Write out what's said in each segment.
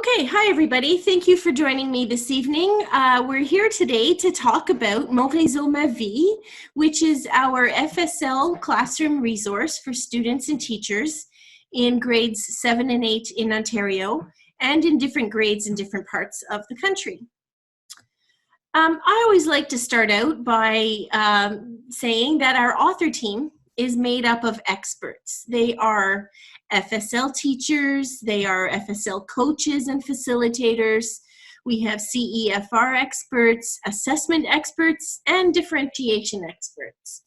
Okay, hi everybody. Thank you for joining me this evening. We're here today to talk about Mon Réseau Ma Vie, which is our FSL classroom resource for students and teachers in grades 7 and 8 in Ontario and in different grades in different parts of the country. I always like to start out by saying that our author team is made up of experts. They are FSL teachers, they are FSL coaches and facilitators. We have CEFR experts, assessment experts, and differentiation experts.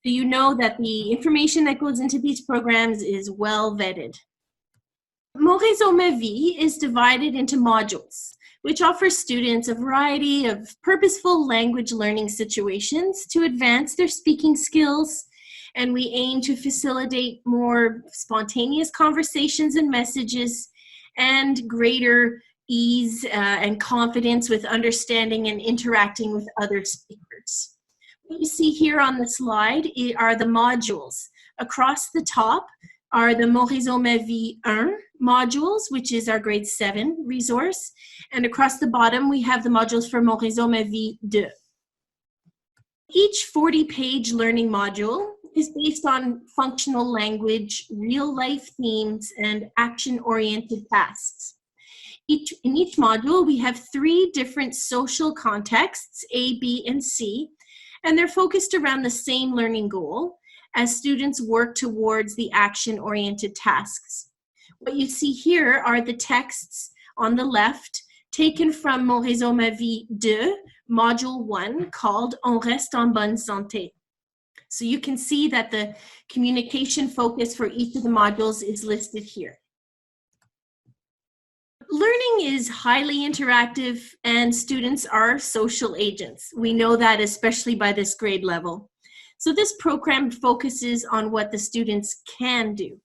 So you know that the information that goes into these programs is well vetted. Mon Réseau Ma Vie is divided into modules, which offers students a variety of purposeful language learning situations to advance their speaking skills, and we aim to facilitate more spontaneous conversations and messages and greater ease and confidence with understanding and interacting with other speakers. What you see here on the slide are the modules. Across the top are the Mon Réseau Ma Vie 1 modules, which is our grade 7 resource. And across the bottom, we have the modules for Mon Réseau Ma Vie 2. Each 40-page learning module is based on functional language, real-life themes, and action-oriented tasks. In each module, we have 3 different social contexts, A, B, and C, and they're focused around the same learning goal as students work towards the action-oriented tasks. What you see here are the texts on the left taken from Mon Réseau Ma Vie 2, Module 1, called On reste en bonne santé. So you can see that the communication focus for each of the modules is listed here. Learning is highly interactive and students are social agents. We know that especially by this grade level. So this program focuses on what the students can do.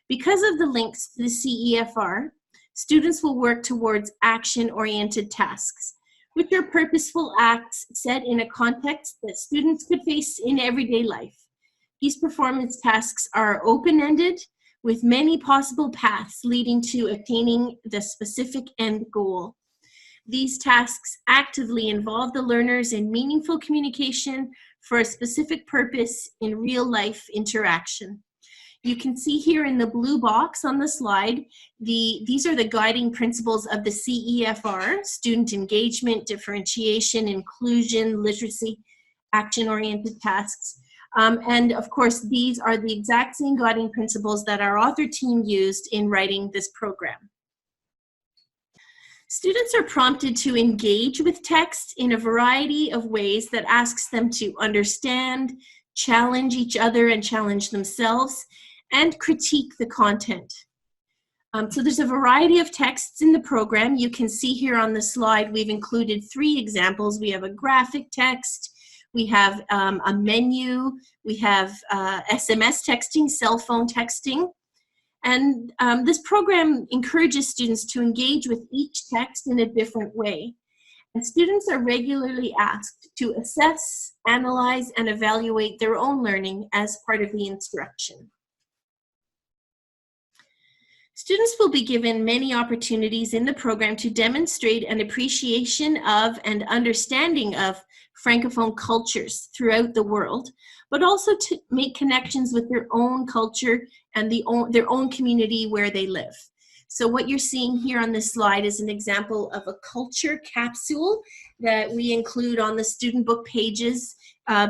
Because of the links to the CEFR, students will work towards action-oriented tasks, which are purposeful acts set in a context that students could face in everyday life. These performance tasks are open-ended, with many possible paths leading to attaining the specific end goal. These tasks actively involve the learners in meaningful communication for a specific purpose in real-life interaction. You can see here in the blue box on the slide, these are the guiding principles of the CEFR: student engagement, differentiation, inclusion, literacy, action-oriented tasks. And of course, these are the exact same guiding principles that our author team used in writing this program. Students are prompted to engage with text in a variety of ways that asks them to understand, challenge each other and challenge themselves, and critique the content. So there's a variety of texts in the program. You can see here on the slide, we've included 3 examples. We have a graphic text, we have a menu, we have SMS texting, cell phone texting. And this program encourages students to engage with each text in a different way. And students are regularly asked to assess, analyze, and evaluate their own learning as part of the instruction. Students will be given many opportunities in the program to demonstrate an appreciation of and understanding of Francophone cultures throughout the world, but also to make connections with their own culture and their own community where they live. So what you're seeing here on this slide is an example of a culture capsule that we include on the student book pages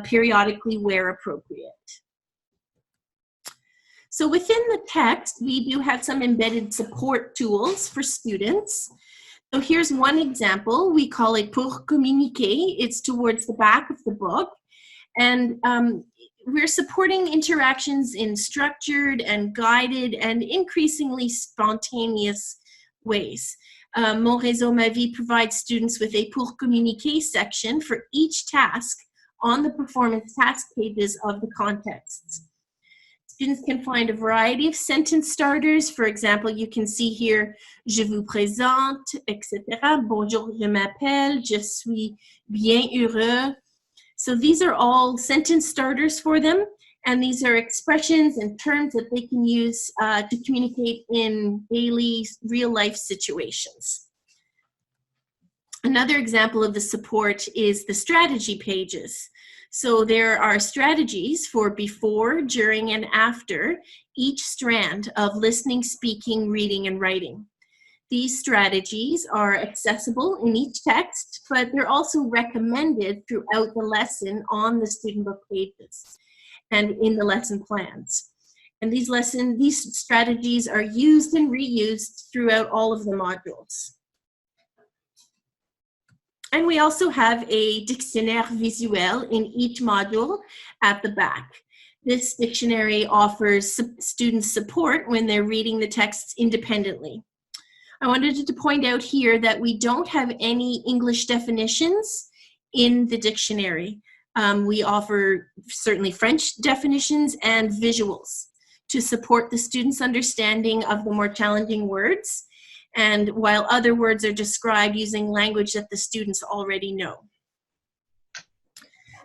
periodically where appropriate. So within the text, we do have some embedded support tools for students. So here's one example. We call it Pour communiquer. It's towards the back of the book. And we're supporting interactions in structured and guided and increasingly spontaneous ways. Mon Réseau Ma Vie provides students with a Pour communiquer section for each task on the performance task pages of the contexts. Students can find a variety of sentence starters. For example, you can see here, je vous présente, etc. Bonjour, je m'appelle, je suis bien heureux. So these are all sentence starters for them. And these are expressions and terms that they can use to communicate in daily, real-life situations. Another example of the support is the strategy pages. So there are strategies for before, during, and after each strand of listening, speaking, reading, and writing. These strategies are accessible in each text, but they're also recommended throughout the lesson on the student book pages and in the lesson plans. And these strategies are used and reused throughout all of the modules. And we also have a dictionnaire visuel in each module at the back. This dictionary offers students support when they're reading the texts independently. I wanted to point out here that we don't have any English definitions in the dictionary. We offer certainly French definitions and visuals to support the students' understanding of the more challenging words, and while other words are described using language that the students already know.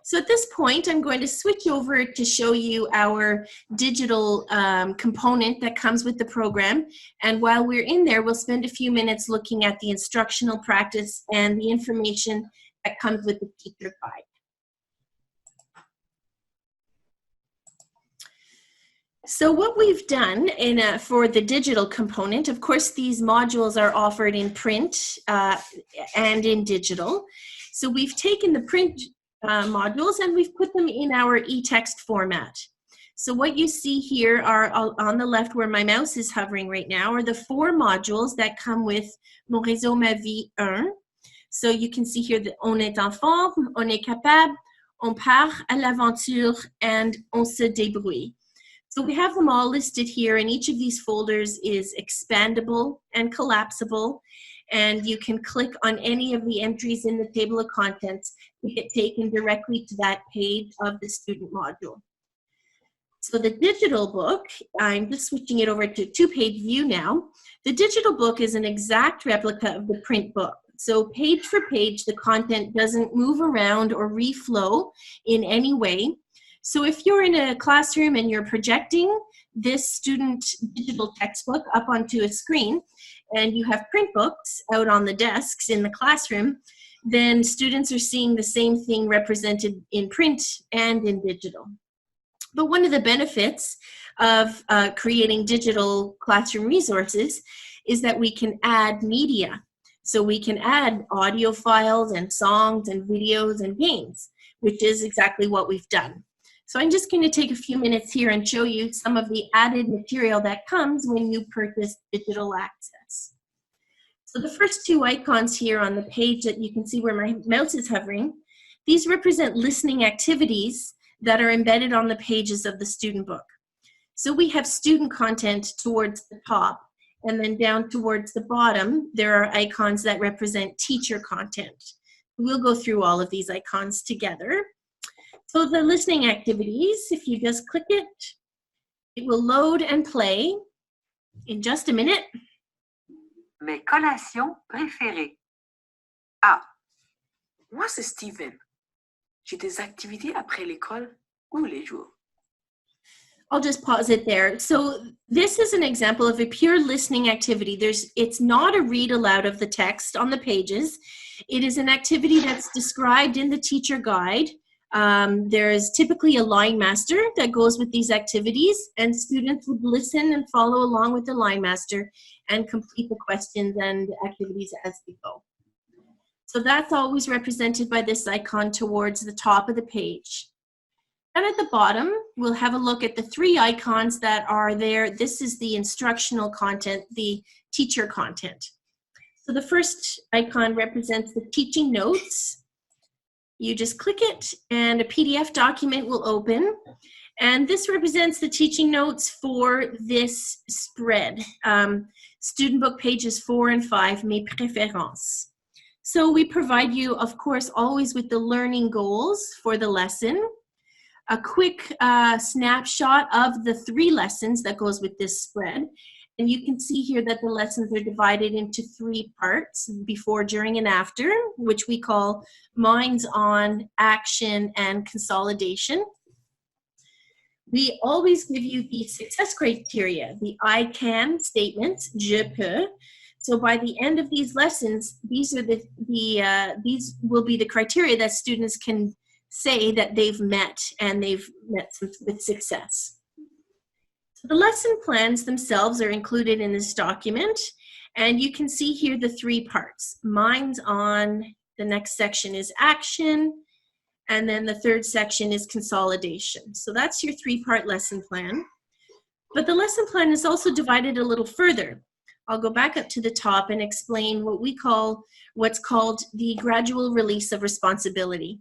So at this point, I'm going to switch over to show you our digital component that comes with the program. And while we're in there, we'll spend a few minutes looking at the instructional practice and the information that comes with the teacher guide. So what we've done for the digital component, of course, these modules are offered in print and in digital. So we've taken the print modules and we've put them in our e-text format. So what you see here are on the left where my mouse is hovering right now are the 4 modules that come with Mon réseau ma vie 1. So you can see here that on est enfant, on est capable, on part à l'aventure, and on se débrouille. So we have them all listed here, and each of these folders is expandable and collapsible, and you can click on any of the entries in the table of contents to get taken directly to that page of the student module. So the digital book, I'm just switching it over to 2-page view now. The digital book is an exact replica of the print book. So page for page, the content doesn't move around or reflow in any way. So if you're in a classroom and you're projecting this student digital textbook up onto a screen, and you have print books out on the desks in the classroom, then students are seeing the same thing represented in print and in digital. But one of the benefits of creating digital classroom resources is that we can add media. So we can add audio files and songs and videos and games, which is exactly what we've done. So I'm just going to take a few minutes here and show you some of the added material that comes when you purchase digital access. So the first 2 icons here on the page that you can see where my mouse is hovering, these represent listening activities that are embedded on the pages of the student book. So we have student content towards the top, and then down towards the bottom, there are icons that represent teacher content. We'll go through all of these icons together. So the listening activities, if you just click it, it will load and play in just a minute. Mes collations préférées. A. Moi, c'est Steven. J'ai des activités après l'école ou les jours. I'll just pause it there. So this is an example of a pure listening activity. It's not a read aloud of the text on the pages. It is an activity that's described in the teacher guide. There's typically a line master that goes with these activities, and students would listen and follow along with the line master and complete the questions and activities as they go. So that's always represented by this icon towards the top of the page. And at the bottom, we'll have a look at the 3 icons that are there. This is the instructional content, the teacher content. So the first icon represents the teaching notes. You just click it and a PDF document will open. And this represents the teaching notes for this spread. Student book pages 4 and 5, mes préférences. So we provide you, of course, always with the learning goals for the lesson, a quick snapshot of the 3 lessons that goes with this spread. And you can see here that the lessons are divided into 3 parts, before, during, and after, which we call minds on, action, and consolidation. we always give you the success criteria, the I can statements, je peux. So by the end of these lessons, these are these will be the criteria that students can say that they've met, and they've met with success. So the lesson plans themselves are included in this document, and you can see here the 3 parts. Mine's on, the next section is action, and then the 3rd section is consolidation. So that's your 3-part lesson plan. But the lesson plan is also divided a little further. I'll go back up to the top and explain what's called the gradual release of responsibility.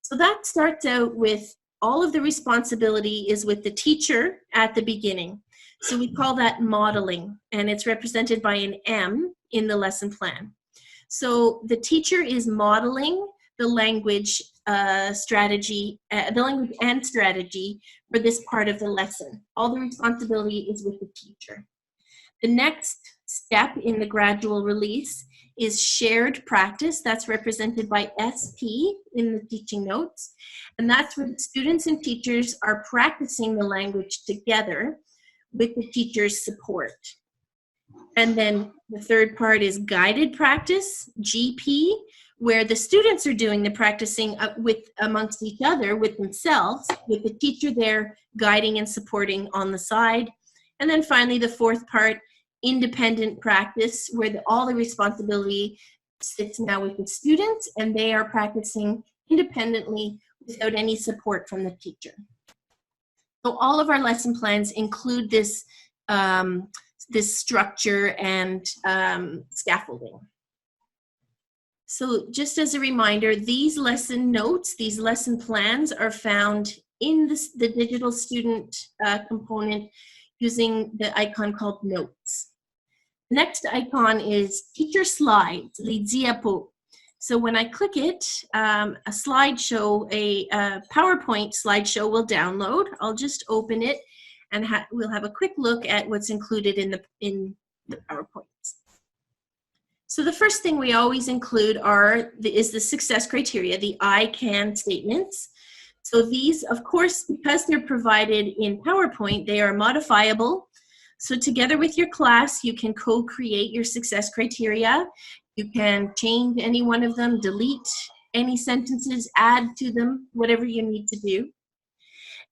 So that starts out with all of the responsibility is with the teacher at the beginning. So we call that modeling, and it's represented by an M in the lesson plan. So the teacher is modeling the language strategy, the language and strategy for this part of the lesson. All the responsibility is with the teacher. The next step in the gradual release is shared practice. That's represented by SP in the teaching notes. And that's where the students and teachers are practicing the language together with the teacher's support. And then the 3rd part is guided practice, GP, where the students are doing the practicing amongst each other, with themselves, with the teacher there guiding and supporting on the side. And then finally, the 4th part, independent practice, where all the responsibility sits now with the students, and they are practicing independently without any support from the teacher. So all of our lesson plans include this, this structure and scaffolding. So just as a reminder, these lesson notes, these lesson plans are found in the digital student component using the icon called Notes. The next icon is Teacher Slides, les diapos. So when I click it, a slideshow, a PowerPoint slideshow will download. I'll just open it, and we'll have a quick look at what's included in the PowerPoint. So the first thing we always include is the success criteria, the I can statements. So these, of course, because they're provided in PowerPoint, they are modifiable. So together with your class, you can co-create your success criteria. You can change any one of them, delete any sentences, add to them, whatever you need to do.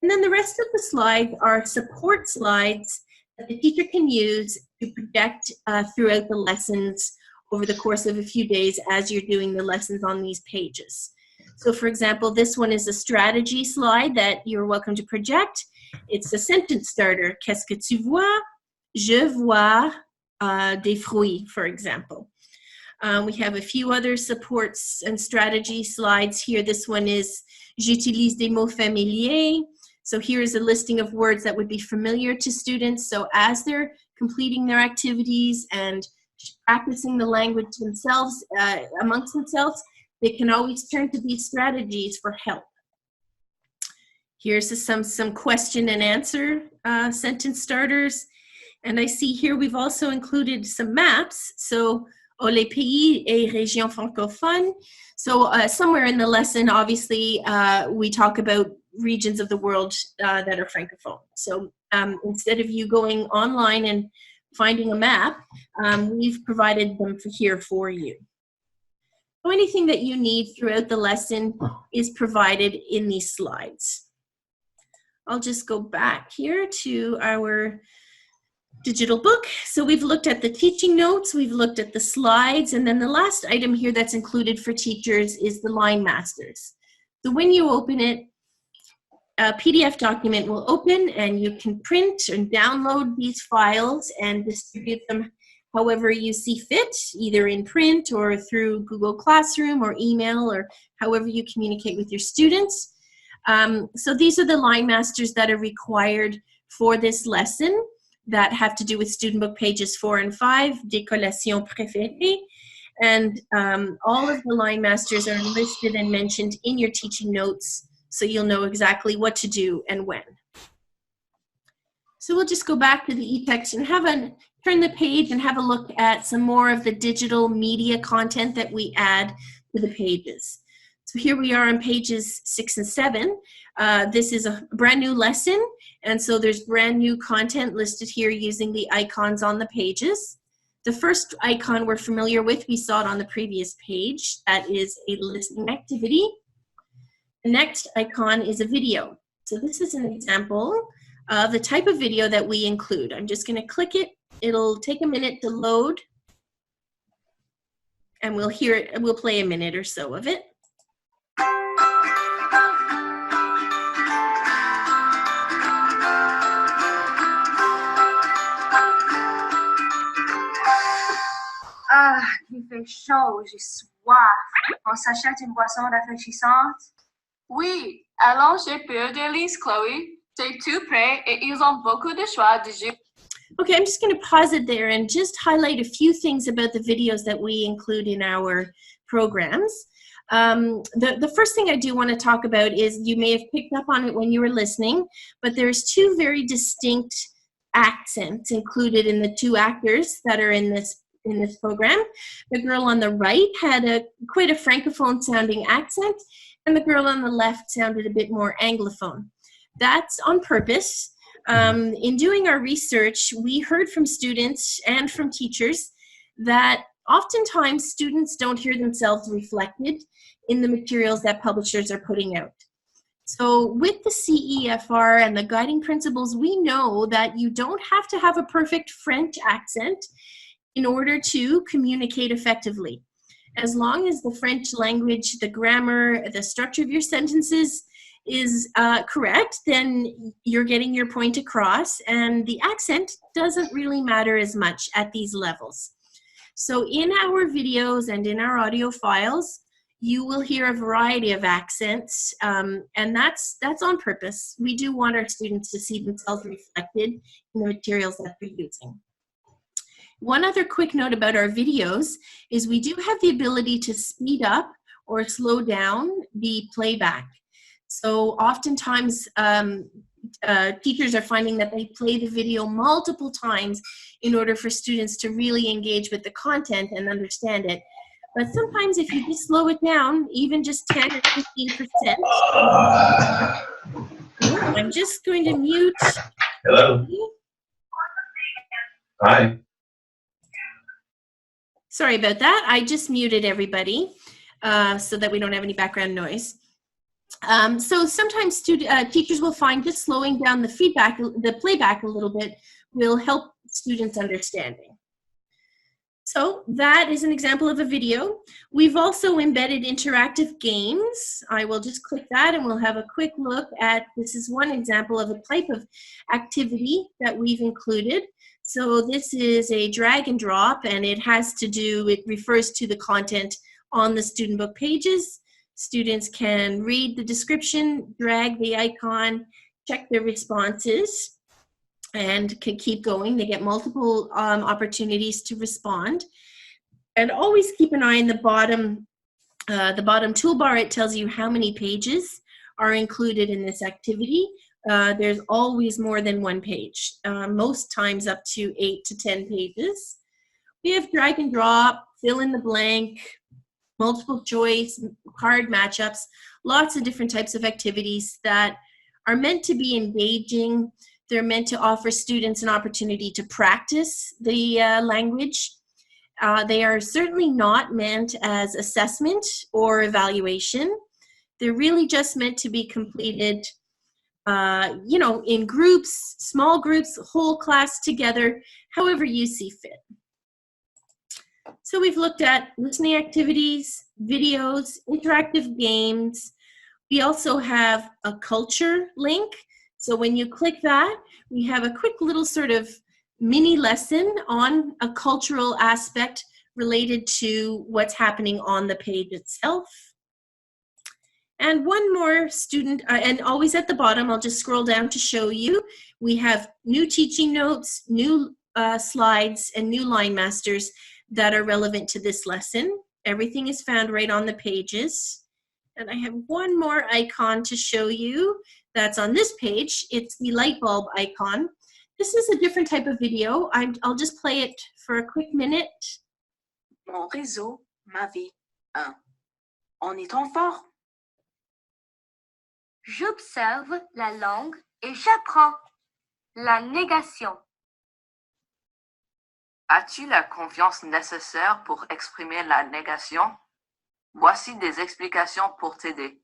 And then the rest of the slides are support slides that the teacher can use to project throughout the lessons over the course of a few days as you're doing the lessons on these pages. So for example, this one is a strategy slide that you're welcome to project. It's a sentence starter. Qu'est-ce que tu vois? Je vois des fruits, for example. We have a few other supports and strategy slides here. This one is j'utilise des mots familiers. So here's a listing of words that would be familiar to students. So as they're completing their activities and practicing the language themselves, amongst themselves, they can always turn to these strategies for help. Here's some question and answer sentence starters. And I see here we've also included some maps. So, les pays et régions francophones. So somewhere in the lesson, obviously, we talk about regions of the world that are francophone. So instead of you going online and finding a map, we've provided them here for you. So anything that you need throughout the lesson is provided in these slides. I'll just go back here to our digital book. So we've looked at the teaching notes, we've looked at the slides, and then the last item here that's included for teachers is the line masters. So when you open it, a PDF document will open, and you can print and download these files and distribute them however you see fit, either in print or through Google Classroom or email, or however you communicate with your students. So these are the line masters that are required for this lesson that have to do with student book pages 4 and 5, des collations préférées. And all of the line masters are listed and mentioned in your teaching notes, so you'll know exactly what to do and when. So we'll just go back to the e-text and turn the page and have a look at some more of the digital media content that we add to the pages. So here we are on pages 6 and 7. This is a brand new lesson, and so there's brand new content listed here using the icons on the pages. The first icon we're familiar with, we saw it on the previous page. That is a listening activity. The next icon is a video. So this is an example of the type of video that we include. I'm just going to click it. It'll take a minute to load, and we'll hear it. We'll play a minute or so of it. Ah, il fait chaud, j'ai soif. On s'achète une boisson rafraîchissante? Oui, allons chez Pure Délice, Chloé. C'est tout prêt et ils ont beaucoup de choix de jus. Okay, I'm just going to pause it there and just highlight a few things about the videos that we include in our programs. The first thing I do want to talk about is, you may have picked up on it when you were listening, but there's two very distinct accents included in the two actors that are in this program. The girl on the right had quite a francophone sounding accent, and the girl on the left sounded a bit more anglophone. That's on purpose. In doing our research, we heard from students and from teachers that oftentimes students don't hear themselves reflected in the materials that publishers are putting out. So with the CEFR and the guiding principles, we know that you don't have to have a perfect French accent in order to communicate effectively. As long as the French language, the grammar, the structure of your sentences is correct, then you're getting your point across, and the accent doesn't really matter as much at these levels. So in our videos and in our audio files, you will hear a variety of accents, and that's on purpose. We do want our students to see themselves reflected in the materials that they're using. One other quick note about our videos is we do have the ability to speed up or slow down the playback. So oftentimes teachers are finding that they play the video multiple times in order for students to really engage with the content and understand it. But sometimes if you just slow it down, even just 10 or 15%. I'm just going to mute. Hello. Hi. Sorry about that. I just muted everybody so that we don't have any background noise. So sometimes teachers will find just slowing down the playback a little bit will help students' understanding. So that is an example of a video. We've also embedded interactive games. I will just click that and we'll have a quick look at, this is one example of a type of activity that we've included. So this is a drag and drop, and it refers to the content on the student book pages. Students can read the description, drag the icon, check their responses, and can keep going. They get multiple opportunities to respond. And always keep an eye on the bottom toolbar. It tells you how many pages are included in this activity. There's always more than one page, most times up to 8 to 10 pages. We have drag and drop, fill in the blank, multiple choice, card matchups, lots of different types of activities that are meant to be engaging. They're meant to offer students an opportunity to practice the language. They are certainly not meant as assessment or evaluation. They're really just meant to be completed in groups, small groups, whole class together, however you see fit. So we've looked at listening activities, videos, interactive games. We also have a culture link. So when you click that, we have a quick little sort of mini lesson on a cultural aspect related to what's happening on the page itself. And one more student, and always at the bottom, I'll just scroll down to show you, we have new teaching notes, new slides, and new line masters that are relevant to this lesson. Everything is found right on the pages. And I have one more icon to show you that's on this page. It's the light bulb icon. This is a different type of video. I'll just play it for a quick minute. Mon réseau, ma vie. 1. En étant fort, J'observe la langue et j'apprends. La négation. As-tu la confiance nécessaire pour exprimer la négation? Voici des explications pour t'aider.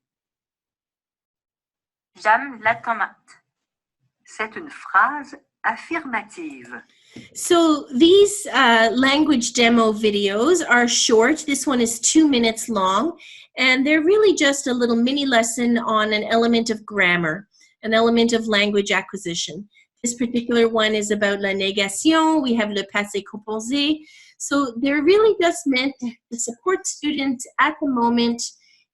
J'aime la tomate. C'est une phrase affirmative. So these language demo videos are short. This one is 2 minutes long, and they're really just a little mini lesson on an element of grammar, an element of language acquisition. This particular one is about la négation. We have le passé composé. So they're really just meant to support students at the moment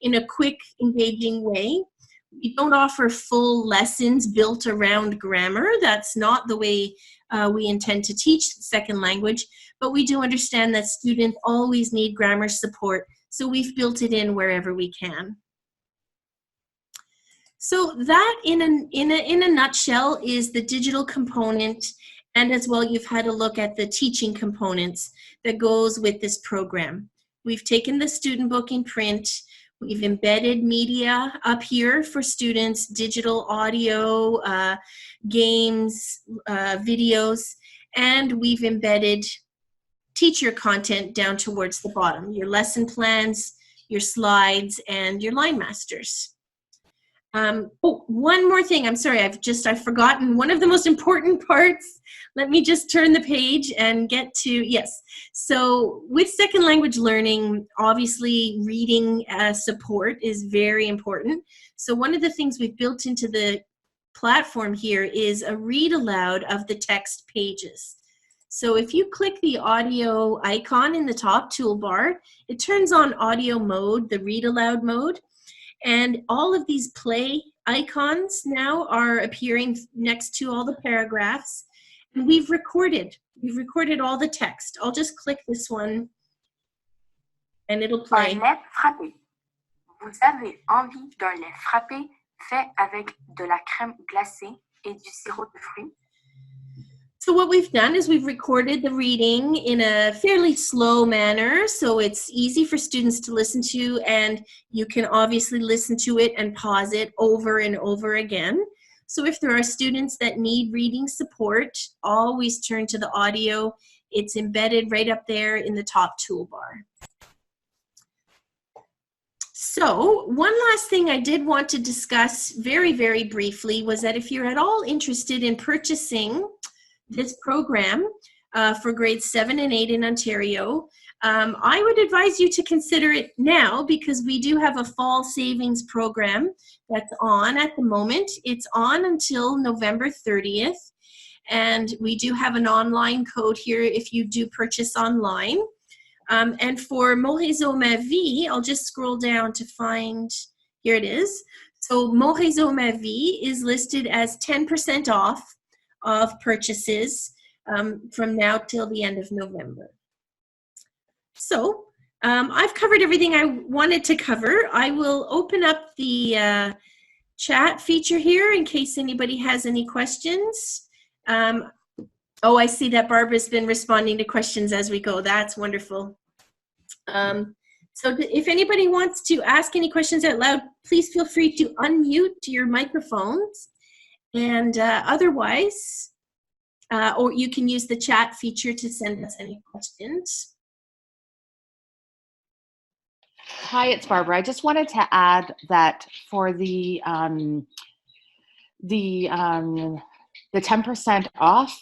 in a quick, engaging way. We don't offer full lessons built around grammar. That's not the way we intend to teach the second language, but we do understand that students always need grammar support, so we've built it in wherever we can. So that in a nutshell is the digital component, and as well you've had a look at the teaching components that goes with this program. We've taken the student book in print, we've embedded media up here for students, digital audio, games, videos, and we've embedded teacher content down towards the bottom, your lesson plans, your slides, and your line masters. Oh, one more thing. I'm sorry, I've forgotten one of the most important parts. Let me just turn the page and get to, yes. So with second language learning, obviously reading support is very important. So one of the things we've built into the platform here is a read aloud of the text pages. So if you click the audio icon in the top toolbar, it turns on audio mode, the read aloud mode. And all of these play icons now are appearing next to all the paragraphs. And we've recorded all the text. I'll just click this one and it'll play. Un lait frappé. Vous avez envie d'un lait frappé fait avec de la crème glacée et du sirop de fruits? So what we've done is we've recorded the reading in a fairly slow manner, so it's easy for students to listen to, and you can obviously listen to it and pause it over and over again. So if there are students that need reading support, always turn to the audio. It's embedded right up there in the top toolbar. So one last thing I did want to discuss very, very briefly was that if you're at all interested in purchasing this program for grades 7 and 8 in Ontario, I would advise you to consider it now because we do have a fall savings program that's on at the moment. It's on until November 30th, and we do have an online code here if you do purchase online. And for Mon Réseau Ma Vie, I'll just scroll down to find, here it is. So Mon Réseau Ma Vie is listed as 10% off of purchases from now till the end of November. So I've covered everything I wanted to cover. I will open up the chat feature here in case anybody has any questions. Oh, I see that Barbara's been responding to questions as we go. That's wonderful. So if anybody wants to ask any questions out loud, please feel free to unmute your microphones. And otherwise, or you can use the chat feature to send us any questions. Hi, it's Barbara. I just wanted to add that for the 10% off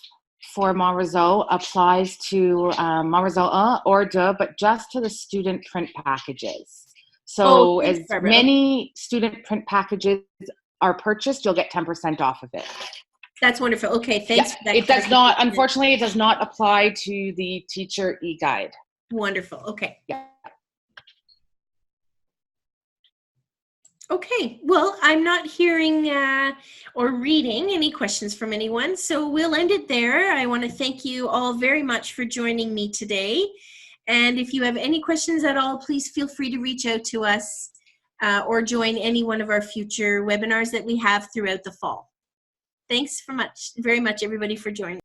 for Mon Réseau applies to Mon Réseau 1 or 2, but just to the student print packages. So as many student print packages are purchased, you'll get 10% off of it. That's wonderful. Okay, thanks. Yeah, it does not, unfortunately, it does not apply to the teacher e-guide. Wonderful. Okay. Yeah. Okay, well, I'm not hearing or reading any questions from anyone, so we'll end it there. I want to thank you all very much for joining me today. And if you have any questions at all, please feel free to reach out to us or join any one of our future webinars that we have throughout the fall. Thanks very much, everybody, for joining.